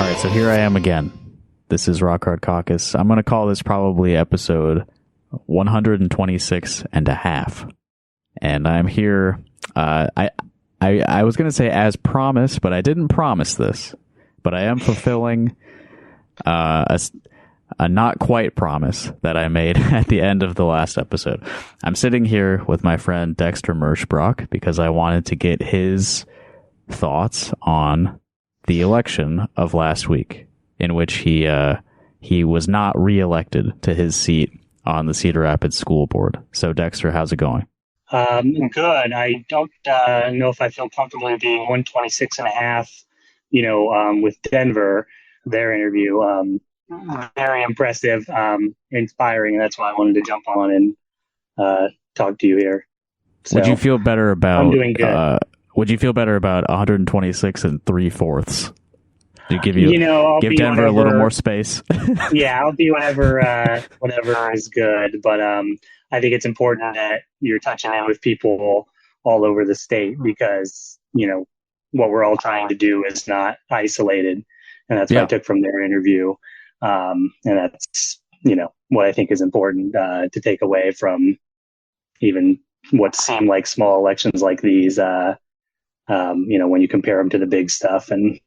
All right, so here I am again. This is Rock Hard Caucus. I'm going to call this probably episode 126 and a half. And I'm here, I was going to say as promised, but I didn't promise this. But I am fulfilling a not quite promise that I made at the end of the last episode. I'm sitting here with my friend Dexter Merschbrock because I wanted to get his thoughts on the election of last week, in which he was not reelected to his seat on the Cedar Rapids School Board. So Dexter, how's it going? Good. I don't know if I feel comfortable being 126 and a half, with Denver, their interview. Very impressive, inspiring. And that's why I wanted to jump on and talk to you here. So, would you feel better about? I'm doing good. Would you feel better about 126 and 3/4? To give give Denver a little more space. Yeah, I'll be whatever is good. But I think it's important that you're touching in with people all over the state because, what we're all trying to do is not isolated. And that's what I took from their interview. And that's, what I think is important to take away from even what seem like small elections like these, when you compare them to the big stuff and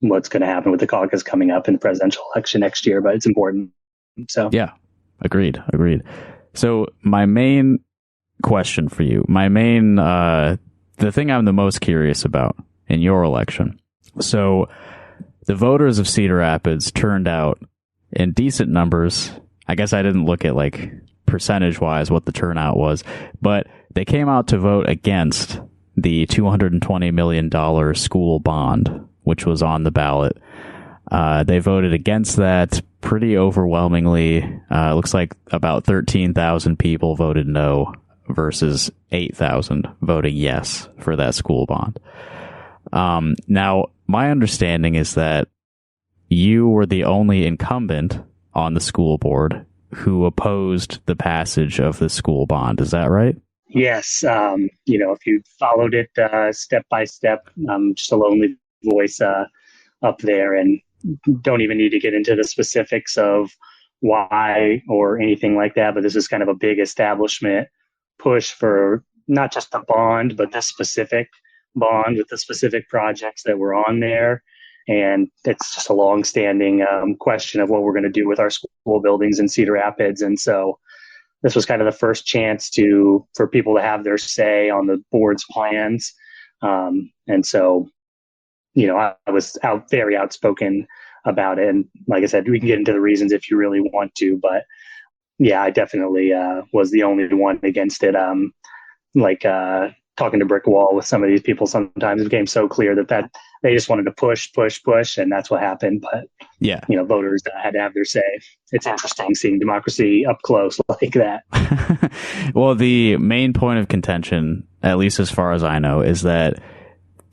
what's going to happen with the caucus coming up in the presidential election next year, but it's important. So, yeah, agreed. So my main question for you, the thing I'm the most curious about in your election. So the voters of Cedar Rapids turned out in decent numbers. I guess I didn't look at like percentage wise what the turnout was, but they came out to vote against the $220 million school bond, which was on the ballot. They voted against that pretty overwhelmingly. It looks like about 13,000 people voted no versus 8,000 voting yes for that school bond. Now, my understanding is that you were the only incumbent on the school board who opposed the passage of the school bond. Is that right? Yes. If you followed it step by step, I'm just a lonely voice up there and don't even need to get into the specifics of why or anything like that. But this is kind of a big establishment push for not just the bond, but this specific bond with the specific projects that were on there. And it's just a long-standing question of what we're going to do with our school buildings in Cedar Rapids. And so this was kind of the first chance for people to have their say on the board's plans. And so, I was very outspoken about it. And like I said, we can get into the reasons if you really want to. But yeah, I definitely was the only one against it. Talking to brick wall with some of these people sometimes it became so clear that they just wanted to push, and that's what happened. But yeah, voters had to have their say. It's interesting seeing democracy up close like that. Well, the main point of contention, at least as far as I know, is that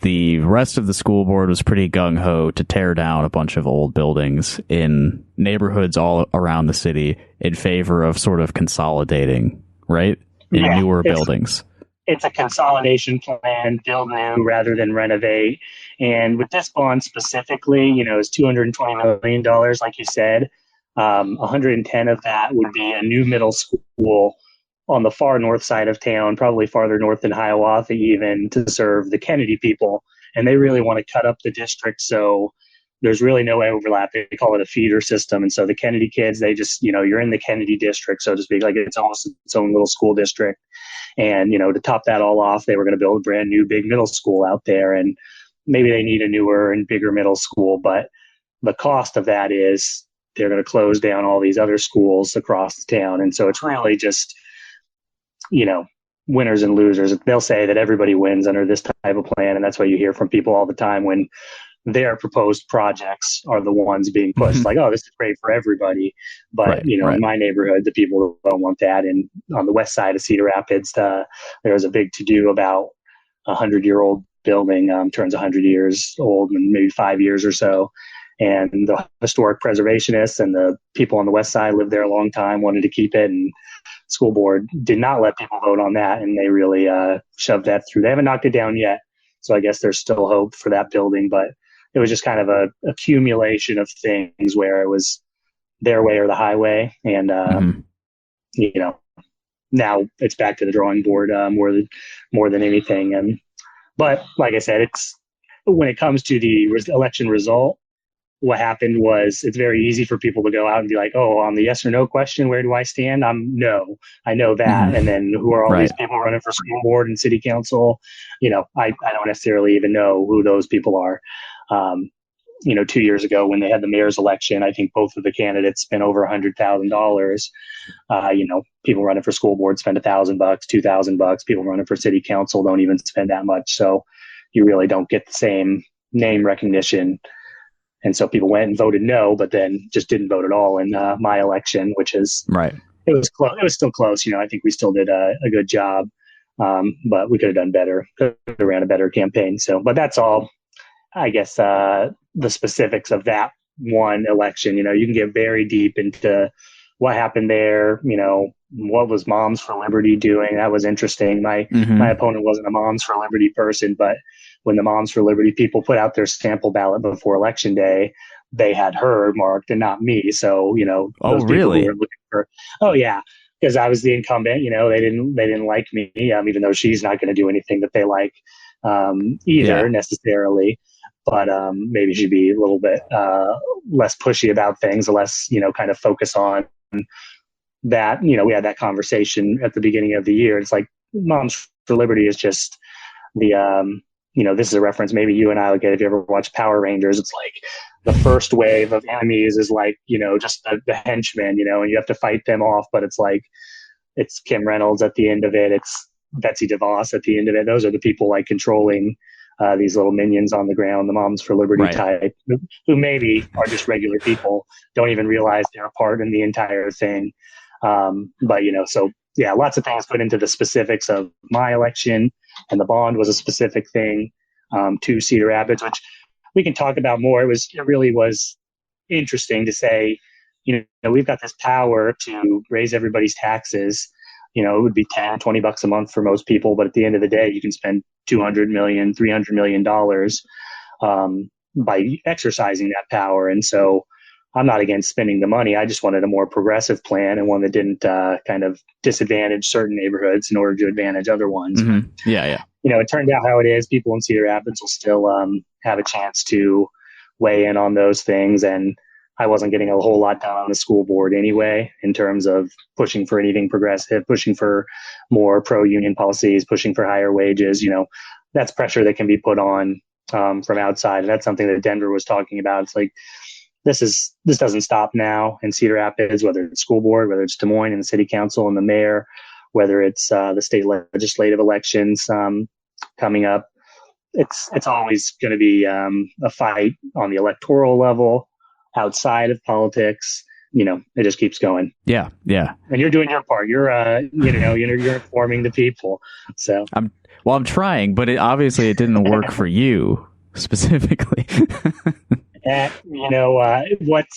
the rest of the school board was pretty gung-ho to tear down a bunch of old buildings in neighborhoods all around the city in favor of sort of consolidating, right? In newer buildings. It's a consolidation plan, build new rather than renovate. And with this bond specifically, it's $220 million, like you said. 110 of that would be a new middle school on the far north side of town, probably farther north than Hiawatha even, to serve the Kennedy people. And they really want to cut up the district so there's really no overlap. They call it a feeder system. And so the Kennedy kids, they just, you're in the Kennedy district, so to speak, like it's almost its own little school district. And, to top that all off, they were going to build a brand new big middle school out there. And maybe they need a newer and bigger middle school. But the cost of that is they're going to close down all these other schools across the town. And so it's really just, winners and losers. They'll say that everybody wins under this type of plan. And that's what you hear from people all the time when their proposed projects are the ones being pushed. Like, oh, this is great for everybody. But, in my neighborhood, the people don't want that. And on the west side of Cedar Rapids, there was a big to-do about a 100-year-old building, turns 100 years old in maybe 5 years or so. And the historic preservationists and the people on the west side lived there a long time, wanted to keep it. And school board did not let people vote on that. And they really shoved that through. They haven't knocked it down yet. So I guess there's still hope for that building. But it was just kind of a accumulation of things where it was their way or the highway. And, you know, now it's back to the drawing board more than anything. And but like I said, it's when it comes to the election result, what happened was it's very easy for people to go out and be like, oh, on the yes or no question, where do I stand? I'm no, I know that. And then who are all these people running for school board and city council? You know, I don't necessarily even know who those people are. You know, 2 years ago when they had the mayor's election, I think both of the candidates spent over $100,000. You know, people running for school board spend $1,000, $2,000. People running for city council don't even spend that much. So you really don't get the same name recognition. And so people went and voted no, but then just didn't vote at all in my election, which is it was close. It was still close. You know, I think we still did a good job, but we could have done better. Could have ran a better campaign. So, but that's all. I guess the specifics of that one election. You know, you can get very deep into what happened there. You know, what was Moms for Liberty doing? That was interesting. My opponent wasn't a Moms for Liberty person, but when the Moms for Liberty people put out their sample ballot before election day, they had her marked and not me. So, you know, those people who were looking for, because I was the incumbent. You know, they didn't like me, even though she's not going to do anything that they like either necessarily. But maybe she'd be a little bit less pushy about things, less, you know, kind of focus on that. You know, we had that conversation at the beginning of the year. It's like Moms for Liberty is just the you know, this is a reference maybe you and I will get if you ever watch Power Rangers. It's like the first wave of enemies is like, you know, just the henchmen, you know, and you have to fight them off. But it's like, it's Kim Reynolds at the end of it. It's Betsy DeVos at the end of it. Those are the people like controlling these little minions on the ground, the Moms for Liberty type, who maybe are just regular people, don't even realize they're a part in the entire thing. But, you know, so yeah, lots of things put into the specifics of my election, and the bond was a specific thing to Cedar Rapids, which we can talk about more. It really was interesting to say, you know, we've got this power to raise everybody's taxes. You know, it would be $10, $20 a month for most people, but at the end of the day, you can spend $200 million, $300 million by exercising that power. And so I'm not against spending the money. I just wanted a more progressive plan and one that didn't kind of disadvantage certain neighborhoods in order to advantage other ones. You know, it turned out how it is. People in Cedar Rapids will still have a chance to weigh in on those things. And I wasn't getting a whole lot done on the school board anyway, in terms of pushing for anything progressive, pushing for more pro-union policies, pushing for higher wages. You know, that's pressure that can be put on from outside. And that's something that Denver was talking about. It's like, this doesn't stop now in Cedar Rapids, whether it's school board, whether it's Des Moines and the city council and the mayor, whether it's the state legislative elections coming up. It's always going to be a fight on the electoral level, outside of politics. You know, it just keeps going. Yeah. And you're doing your part. You're you know, you're informing the people. So I'm trying, but it didn't work for you specifically. You know,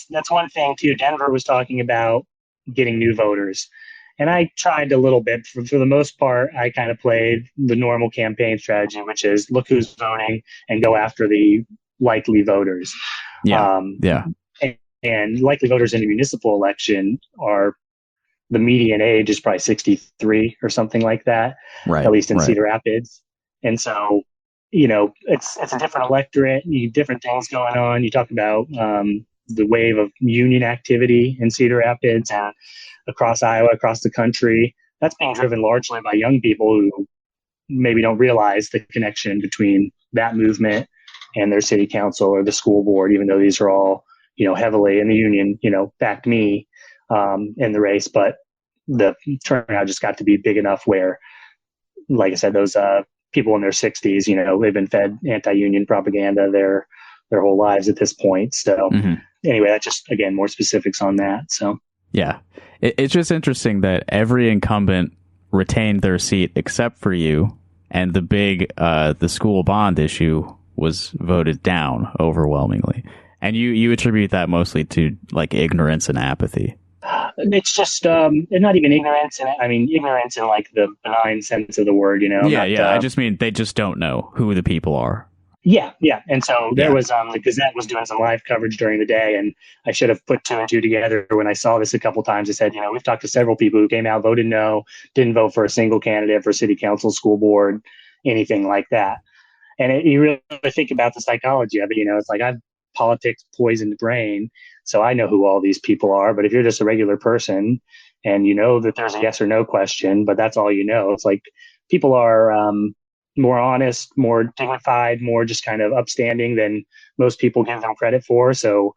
that's one thing too. Denver was talking about getting new voters, and I tried a little bit. For the most part, I kind of played the normal campaign strategy, which is look who's voting and go after the likely voters. And likely voters in a municipal election are, the median age is probably 63 or something like that, at least in Cedar Rapids. And so, you know, it's a different electorate, different things going on. You talk about the wave of union activity in Cedar Rapids and across Iowa, across the country. That's being driven largely by young people who maybe don't realize the connection between that movement and their city council or the school board, even though these are all, you know, heavily in the union, you know, backed me in the race. But the turnout just got to be big enough where, like I said, those people in their 60s, you know, they've been fed anti-union propaganda their whole lives at this point. So anyway, that's just, again, more specifics on that. So yeah, it's just interesting that every incumbent retained their seat except for you, and the big the school bond issue was voted down overwhelmingly. And you attribute that mostly to like ignorance and apathy. It's just not even ignorance, and I mean ignorance in like the benign sense of the word, you know. I just mean they just don't know who the people are. Yeah, yeah. And so there Yeah. was the Gazette was doing some live coverage during the day, and I should have put two and two together when I saw this a couple times. I said, we've talked to several people who came out, voted no, didn't vote for a single candidate for city council, school board, anything like that. And you really think about the psychology of it. It's like I've politics poisoned the brain, so I know who all these people are. But if you're just a regular person and you know that there's a yes or no question, but that's all you know, it's like people are more honest, more dignified, more just kind of upstanding than most people give them credit for. So,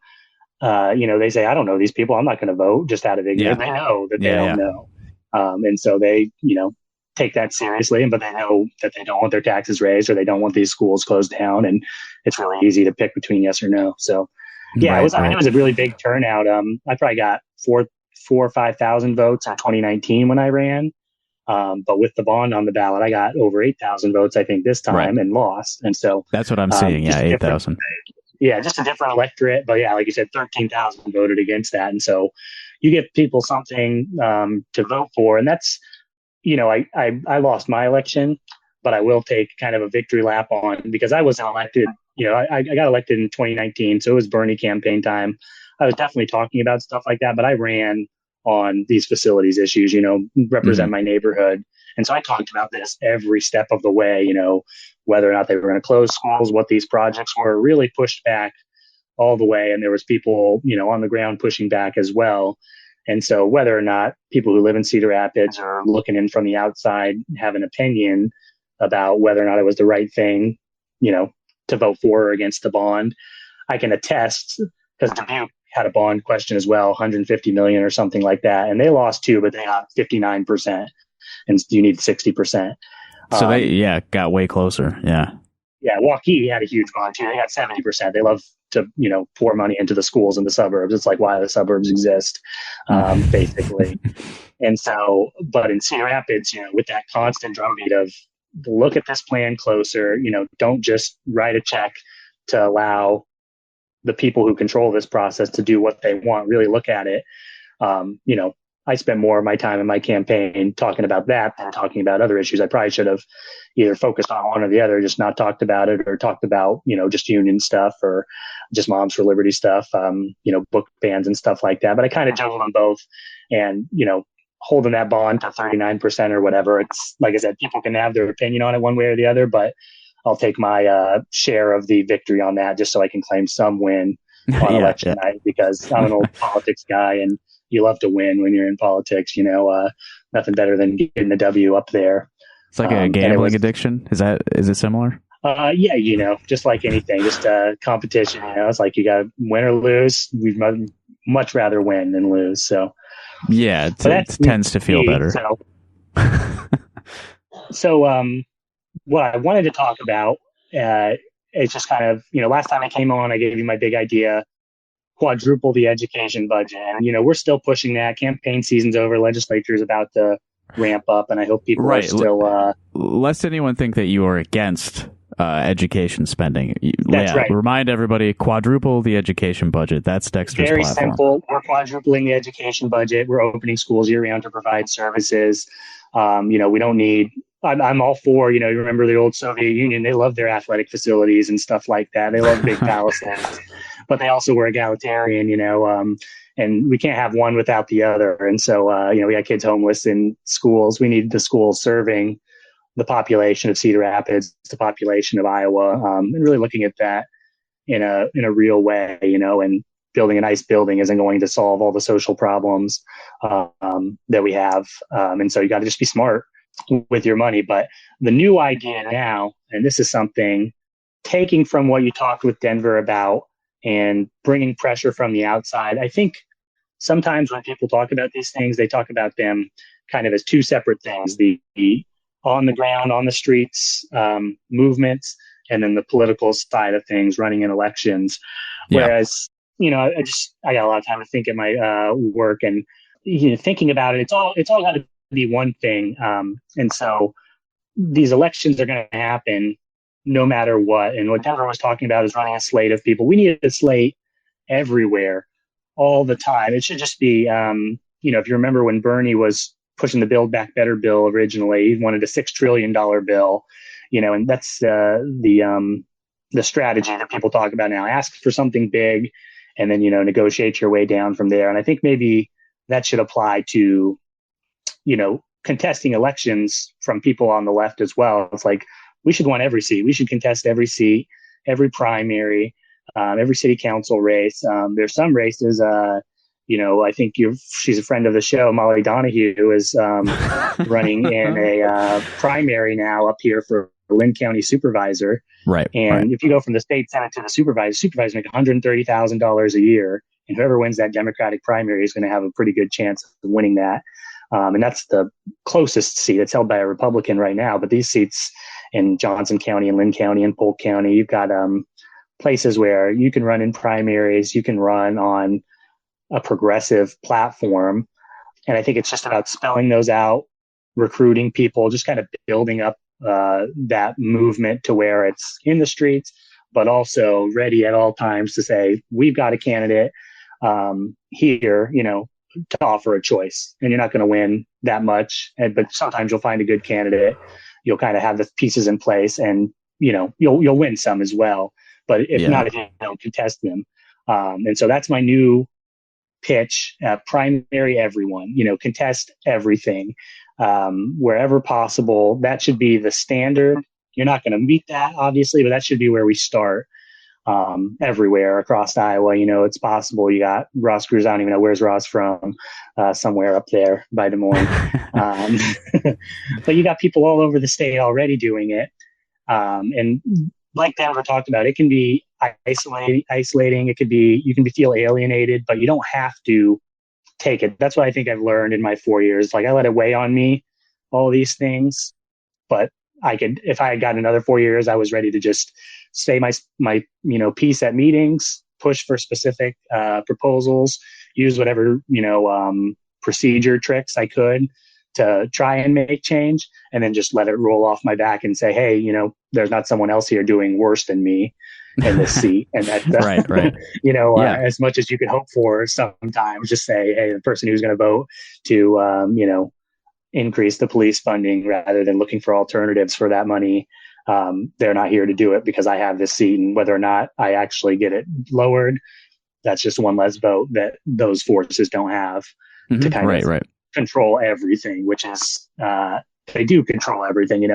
they say, I don't know these people. I'm not going to vote just out of ignorance. Yeah. They know that they Yeah. don't Yeah. know. And so they, take that seriously, but they know that they don't want their taxes raised or they don't want these schools closed down. And it's really easy to pick between yes or no. So, yeah, Right. it was a really big turnout. I probably got four or 5,000 votes in 2019 when I ran. But with the bond on the ballot, I got over 8,000 votes, I think, this time and lost. And so that's what I'm seeing. Yeah, 8,000. Yeah, just a different electorate. But yeah, like you said, 13,000 voted against that. And so you give people something to vote for. And that's, I lost my election, but I will take kind of a victory lap on because I wasn't elected. I got elected in 2019. So it was Bernie campaign time. I was definitely talking about stuff like that, but I ran on these facilities issues, represent my neighborhood. And so I talked about this every step of the way, whether or not they were going to close schools, what these projects were, really pushed back all the way. And there was people, on the ground pushing back as well. And so whether or not people who live in Cedar Rapids are looking in from the outside have an opinion about whether or not it was the right thing, to vote for or against the bond, I can attest because Dubuque had a bond question as well, 150 million or something like that. And they lost too, but they got 59% and you need 60%. So they, got way closer. Yeah. Yeah. Waukee had a huge bond too. They got 70%. They love to, pour money into the schools in the suburbs. It's like why the suburbs exist, basically. And so, but in Cedar Rapids, with that constant drumbeat of look at this plan closer, don't just write a check to allow the people who control this process to do what they want, really look at it. I spent more of my time in my campaign talking about that than talking about other issues. I probably should have either focused on one or the other, just not talked about it or talked about, just union stuff or just Moms for Liberty stuff, book bans and stuff like that. But I kind of juggled them both and, holding that bond to 39% or whatever. It's like I said, people can have their opinion on it one way or the other, but I'll take my share of the victory on that just so I can claim some win on election night because I'm an old politics guy and you love to win when you're in politics, nothing better than getting the W up there. It's like a gambling addiction. Is it similar? Yeah, just like anything, just competition, it's like you got to win or lose. We'd much rather win than lose. So yeah, it tends to feel better. So what I wanted to talk about, it's just kind of, last time I came on, I gave you my big idea, quadruple the education budget. And, we're still pushing that. Campaign season's over. Legislature's about to ramp up. And I hope people are still... lest anyone think that you are against education spending. That's right. Remind everybody, quadruple the education budget. That's Dexter's Very platform. simple. We're quadrupling the education budget. We're opening schools year-round to provide services. We don't need... I'm all for, you remember the old Soviet Union, they love their athletic facilities and stuff like that. They love big palaces, but they also were egalitarian, and we can't have one without the other. And so, we got kids homeless in schools. We need the schools serving the population of Cedar Rapids, the population of Iowa, and really looking at that in a real way, and building a nice building isn't going to solve all the social problems that we have. And so you got to just be smart with your money. But the new idea now, and this is something taking from what you talked with Denver about and bringing pressure from the outside. I think sometimes when people talk about these things, they talk about them kind of as two separate things, the on the ground, on the streets movements, and then the political side of things, running in elections. Whereas, I got a lot of time to think at my work and thinking about it, it's all got to be one thing. And so these elections are going to happen no matter what. And what Denver was talking about is running a slate of people. We need a slate everywhere all the time. It should just be, if you remember when Bernie was pushing the Build Back Better bill originally, he wanted a $6 trillion bill, and that's the the strategy that people talk about now. Ask for something big and then, negotiate your way down from there. And I think maybe that should apply to, contesting elections from people on the left as well. It's like, we should want every seat. We should contest every seat, every primary, every city council race. There's some races, I think she's a friend of the show, Molly Donahue, is running in a primary now up here for Lynn County supervisor. Right. And if you go from the state senate to the supervisors make $130,000 a year. And whoever wins that Democratic primary is going to have a pretty good chance of winning that. And that's the closest seat. It's held by a Republican right now. But these seats in Johnson County and Lynn County and Polk County, you've got places where you can run in primaries, you can run on a progressive platform. And I think it's just about spelling those out, recruiting people, just kind of building up that movement to where it's in the streets, but also ready at all times to say, we've got a candidate here, to offer a choice. And you're not going to win that much, but sometimes you'll find a good candidate. You'll kind of have the pieces in place, and you'll win some as well. But if not, if you don't contest them. And so that's my new pitch: primary everyone. Contest everything wherever possible. That should be the standard. You're not going to meet that, obviously, but that should be where we start. Everywhere across Iowa, it's possible. You got Ross Cruz. I don't even know where's Ross from, somewhere up there by Des Moines. But you got people all over the state already doing it. And like Denver talked about, it can be isolating. It could be, you can feel alienated, but you don't have to take it. That's what I think I've learned in my 4 years. Like, I let it weigh on me, all these things, but I could, if I had gotten another 4 years, I was ready to just say my piece at meetings, push for specific proposals, use whatever procedure tricks I could to try and make change, and then just let it roll off my back and say, hey, there's not someone else here doing worse than me in this seat. And that right. As much as you could hope for sometimes, just say, hey, the person who's going to vote to increase the police funding rather than looking for alternatives for that money, they're not here to do it because I have this seat, and whether or not I actually get it lowered, that's just one less vote that those forces don't have to kind of control everything, which is they do control everything.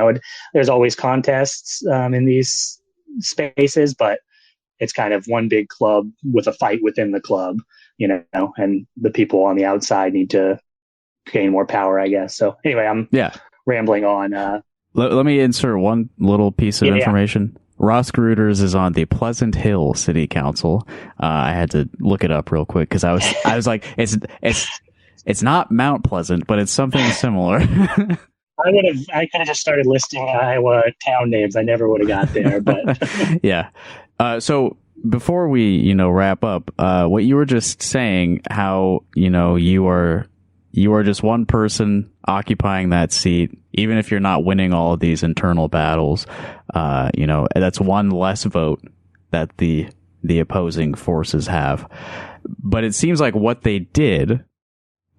There's always contests in these spaces, but it's kind of one big club with a fight within the club, and the people on the outside need to gain more power, I guess. So anyway, I'm rambling on. Let me insert one little piece of information. Ross Gruters is on the Pleasant Hill City Council. I had to look it up real quick because I was like, it's not Mount Pleasant, but it's something similar. I could have just started listing Iowa town names. I never would have got there, but yeah. So before we, wrap up, what you were just saying, how, you are just one person occupying that seat, even if you're not winning all of these internal battles, that's one less vote that the opposing forces have. But it seems like what they did,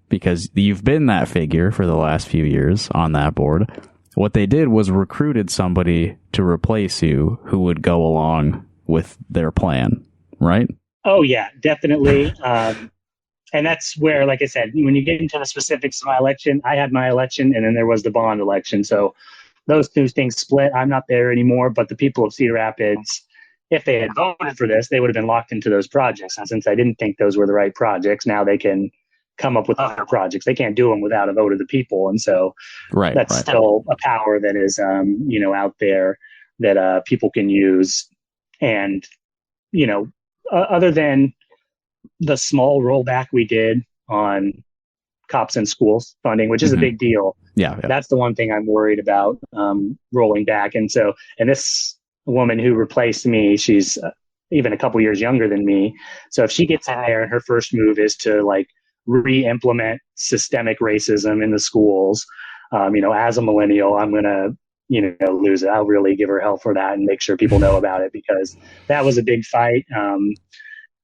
because you've been that figure for the last few years on that board, what they did was recruited somebody to replace you who would go along with their plan, right? Oh, yeah, definitely. And that's where, like I said, when you get into the specifics of my election, I had my election and then there was the bond election. So those two things split. I'm not there anymore, but the people of Cedar Rapids, if they had voted for this, they would have been locked into those projects. And since I didn't think those were the right projects, now they can come up with other projects. They can't do them without a vote of the people. And so that's still a power that is, out there that people can use. And, other than the small rollback we did on cops and schools funding, which is a big deal. Yeah. That's the one thing I'm worried about, rolling back. And this woman who replaced me, she's even a couple years younger than me. So if she gets in there and her first move is to re-implement systemic racism in the schools, as a millennial, I'm going to, lose it. I'll really give her hell for that and make sure people know about it, because that was a big fight.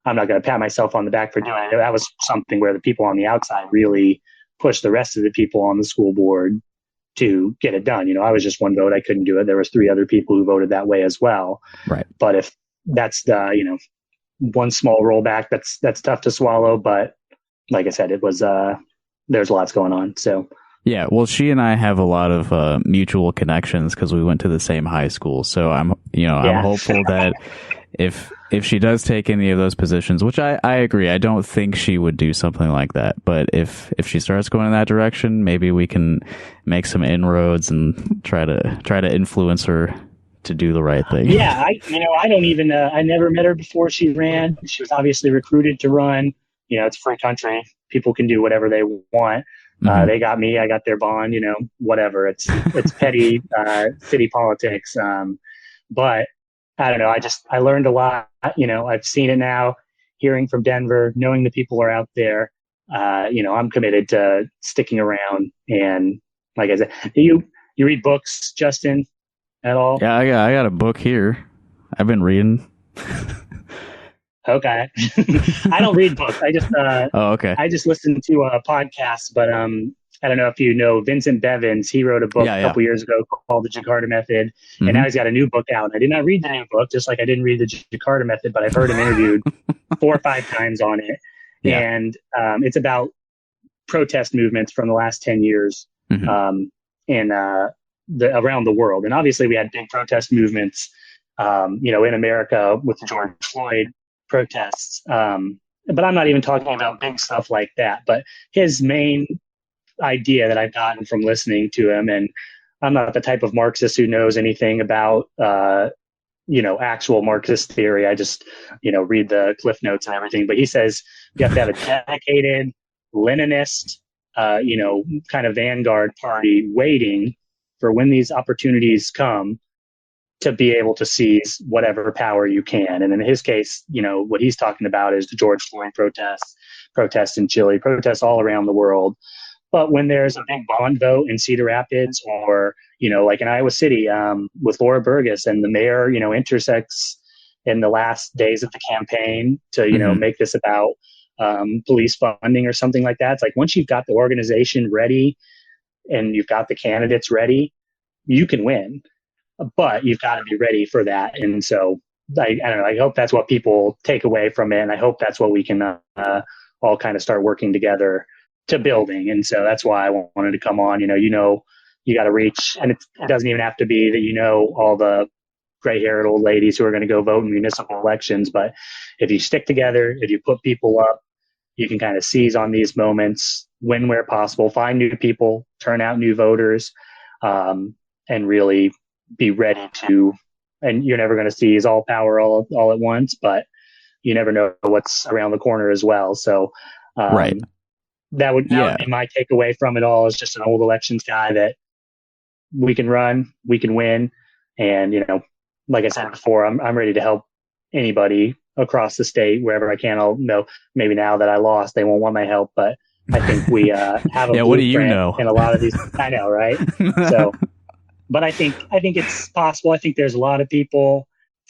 I'm not going to pat myself on the back for doing it. That was something where the people on the outside really pushed the rest of the people on the school board to get it done. I was just one vote. I couldn't do it. There was 3 other people who voted that way as well. Right. But if that's the, one small rollback, that's tough to swallow. But like I said, it was, there's lots going on. So. Yeah, well, she and I have a lot of mutual connections because we went to the same high school. So I'm hopeful that if she does take any of those positions, which I agree, I don't think she would do something like that. But if she starts going in that direction, maybe we can make some inroads and try to influence her to do the right thing. Yeah, I don't even I never met her before she ran. She was obviously recruited to run. It's a free country. People can do whatever they want. They got me, I got their bond, whatever. It's petty city politics. But I don't know. I learned a lot. I've seen it now, hearing from Denver, knowing the people are out there. I'm committed to sticking around. And like I said, do you read books, Justin, at all? Yeah, I got a book here. I've been reading. Okay. I don't read books. I just okay. I just listen to podcasts, but I don't know if you know Vincent Bevins. He wrote a book a couple years ago called The Jakarta Method, and now he's got a new book out. I did not read the new book, just like I didn't read The Jakarta Method, but I've heard him interviewed 4 or 5 times on it. Yeah. And it's about protest movements from the last 10 years around the world. And obviously we had big protest movements, in America with the George Floyd protests. But I'm not even talking about big stuff like that. But his main idea that I've gotten from listening to him, and I'm not the type of Marxist who knows anything about, actual Marxist theory. I just, read the Cliff Notes and everything. But he says you have to have a dedicated Leninist, kind of vanguard party waiting for when these opportunities come to be able to seize whatever power you can. And in his case, what he's talking about is the George Floyd protests in Chile, protests all around the world. But when there's a big bond vote in Cedar Rapids or, like in Iowa City with Laura Burgess, and the mayor, intersects in the last days of the campaign to, make this about police funding or something like that. It's like once you've got the organization ready and you've got the candidates ready, you can win. But you've got to be ready for that. And so I don't know, I hope that's what people take away from it. And I hope that's what we can all kind of start working together to building. And so that's why I wanted to come on. You got to reach, and it doesn't even have to be that, all the gray-haired old ladies who are going to go vote in municipal elections. But if you stick together, if you put people up, you can kind of seize on these moments, win where possible, find new people, turn out new voters, and really be ready to, and you're never going to seize all power all at once, but you never know what's around the corner as well. So, right. That would be my takeaway from it all, is just an old elections guy that we can run, we can win. And, like I said before, I'm ready to help anybody across the state, wherever I can. I'll know maybe now that I lost, they won't want my help, but I think we have a what do you know? in a lot of these. I know, right? So, but I think it's possible. I think there's a lot of people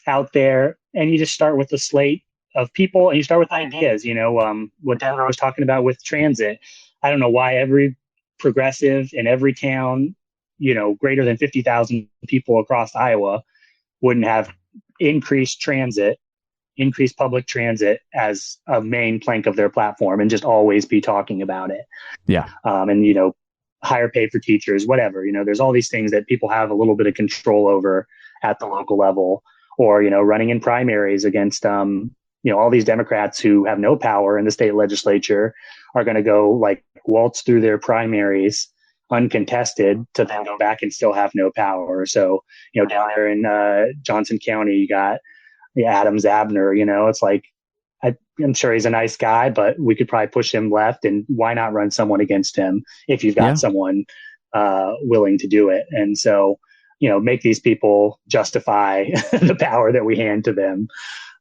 out there, and you just start with a slate of people, and you start with ideas. What Denver was talking about with transit. I don't know why every progressive in every town, greater than 50,000 people across Iowa, wouldn't have increased public transit as a main plank of their platform, and just always be talking about it. Yeah. And higher pay for teachers, whatever. There's all these things that people have a little bit of control over at the local level, or, running in primaries against, all these Democrats who have no power in the state legislature are going to go like waltz through their primaries uncontested to then go back and still have no power. So, down there in Johnson County, you got Adams Abner, it's like, I'm sure he's a nice guy, but we could probably push him left, and why not run someone against him if you've got someone willing to do it? And so, make these people justify the power that we hand to them,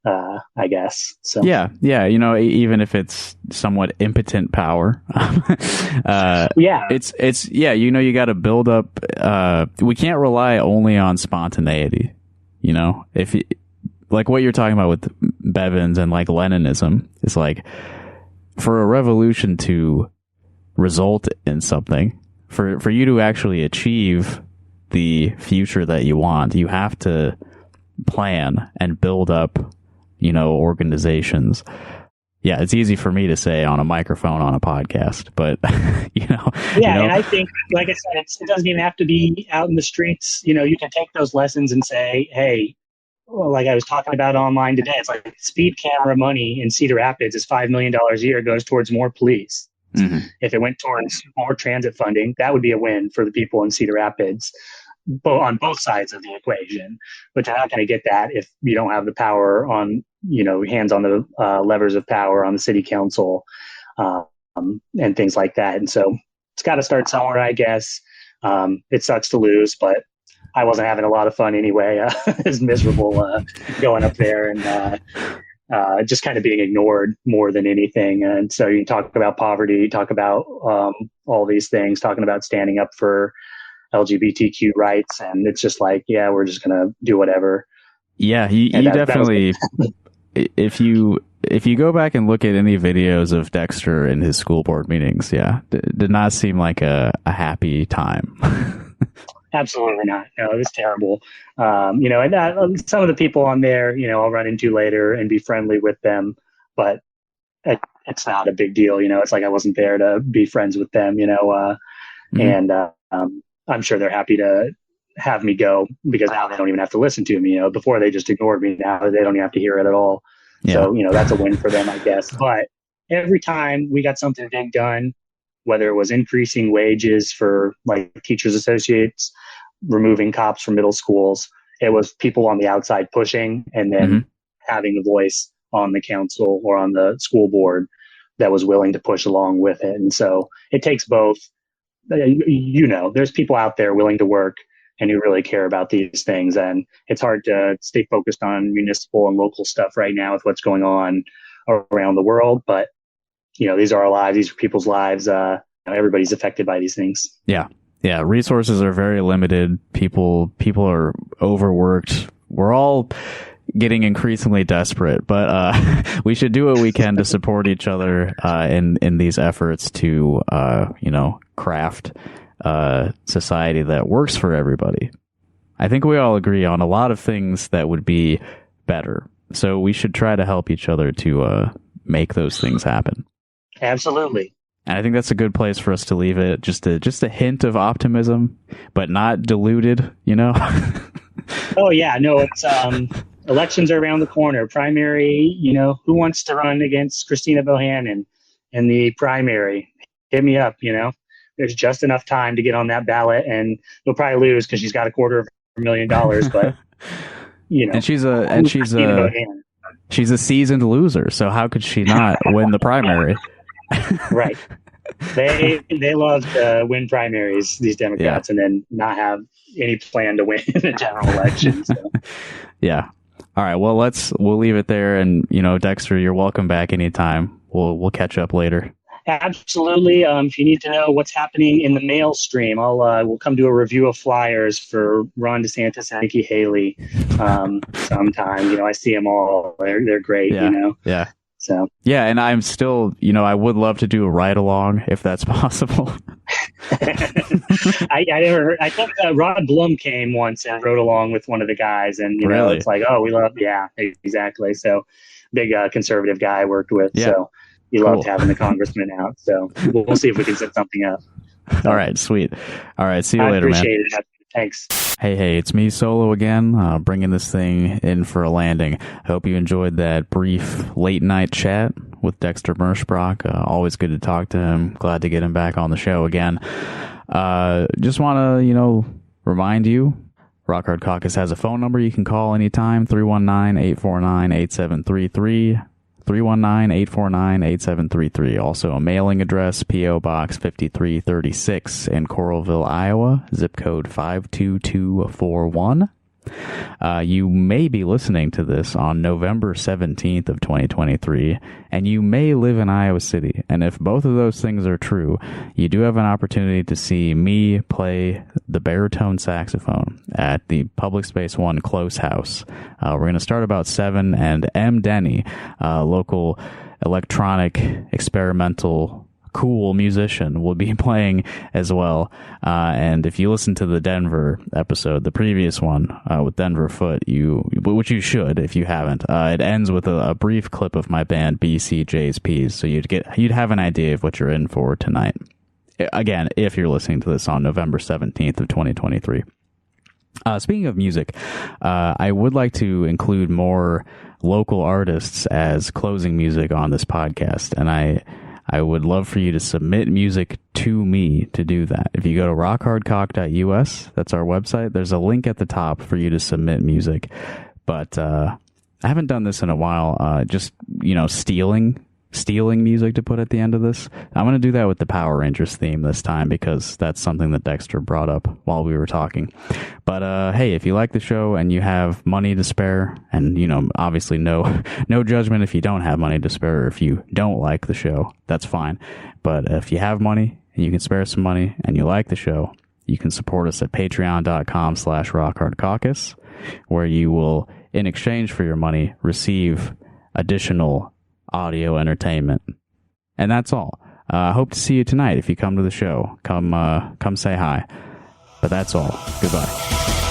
I guess. So yeah, even if it's somewhat impotent power, it's you got to build up. We can't rely only on spontaneity. If like what you're talking about with Bevins and like Leninism, is like for a revolution to result in something, for you to actually achieve the future that you want, you have to plan and build up, organizations. Yeah, it's easy for me to say on a microphone on a podcast, but Yeah, and I think, like I said, it doesn't even have to be out in the streets. You can take those lessons and say, hey, like I was talking about online today, it's like speed camera money in Cedar Rapids is $5 million a year, goes towards more police. Mm-hmm. If it went towards more transit funding, that would be a win for the people in Cedar Rapids, on both sides of the equation. But you're not going to get that if you don't have the power on, hands on the levers of power on the city council and things like that. And so it's got to start somewhere, I guess. It sucks to lose, but I wasn't having a lot of fun anyway. It's miserable going up there and just kind of being ignored more than anything. And so you talk about poverty, talk about all these things, talking about standing up for LGBTQ rights. And it's just like, yeah, we're just going to do whatever. Yeah, you definitely, if you go back and look at any videos of Dexter in his school board meetings, did not seem like a happy time. Absolutely not. No, it was terrible. And some of the people on there, I'll run into later and be friendly with them, but it's not a big deal. It's like I wasn't there to be friends with them, and I'm sure they're happy to have me go because now they don't even have to listen to me. Before they just ignored me. Now they don't even have to hear it at all. Yeah. So, that's a win for them, I guess. But every time we got something big done, whether it was increasing wages for like teachers associates, removing cops from middle schools, it was people on the outside pushing and then having the voice on the council or on the school board that was willing to push along with it. And so it takes both. There's people out there willing to work and who really care about these things. And it's hard to stay focused on municipal and local stuff right now with what's going on around the world. But, these are our lives. These are people's lives. Everybody's affected by these things. Yeah. Yeah. Resources are very limited. People are overworked. We're all getting increasingly desperate, but we should do what we can to support each other in these efforts to, craft society that works for everybody. I think we all agree on a lot of things that would be better. So we should try to help each other to make those things happen. Absolutely. And I think that's a good place for us to leave it. Just a hint of optimism, but not diluted, Oh yeah, no, it's elections are around the corner. Primary, who wants to run against Christina Bohannon in the primary? Hit me up, There's just enough time to get on that ballot, and you'll probably lose because she's got $250,000, but and she's a seasoned loser, so how could she not win the primary? Right. They love to win primaries, these Democrats, and then not have any plan to win the general election. So. Yeah. All right. Well, we'll leave it there. And, Dexter, you're welcome back anytime. We'll catch up later. Absolutely. If you need to know what's happening in the mail stream, we'll come do a review of flyers for Ron DeSantis and Nikki Haley sometime. I see them all. They're great, Yeah. So yeah, and I'm still, I would love to do a ride along if that's possible. I think Rod Blum came once and rode along with one of the guys, and really? It's like, we love, exactly. So big conservative guy I worked with, so he loved having the congressman out. So we'll see if we can set something up. So, all right, sweet. All right, see you later, man. Appreciate it. Thanks. Hey, it's me solo again, bringing this thing in for a landing. I hope you enjoyed that brief late night chat with Dexter Merschbrock. Always good to talk to him. Glad to get him back on the show again. Just want to, remind you, Rock Hard Caucus has a phone number you can call anytime, 319-849-8733. 319-849-8733. Also a mailing address, P.O. Box 5336 in Coralville, Iowa, zip code 52241. You may be listening to this on November 17th of 2023, and you may live in Iowa City. And if both of those things are true, you do have an opportunity to see me play the baritone saxophone at the Public Space 1 Close House. We're going to start about 7, and M. Denny, local electronic experimental cool musician will be playing as well. And if you listen to the Denver episode, the previous one with Denver Foot, which you should if you haven't, it ends with a brief clip of my band BCJ's, so you'd have an idea of what you're in for tonight. Again, if you're listening to this on November 17th of 2023. Speaking of music, I would like to include more local artists as closing music on this podcast, and I would love for you to submit music to me to do that. If you go to rockhardcock.us, that's our website, there's a link at the top for you to submit music. But I haven't done this in a while, just, stealing music to put at the end of this. I'm going to do that with the Power Rangers theme this time because that's something that Dexter brought up while we were talking. But hey, if you like the show and you have money to spare, and obviously no judgment if you don't have money to spare or if you don't like the show, that's fine. But if you have money and you can spare some money and you like the show, you can support us at patreon.com/rockhardcaucus, where you will, in exchange for your money, receive additional audio entertainment. And that's all. I hope to see you tonight. If you come to the show, come say hi. But that's all. Goodbye.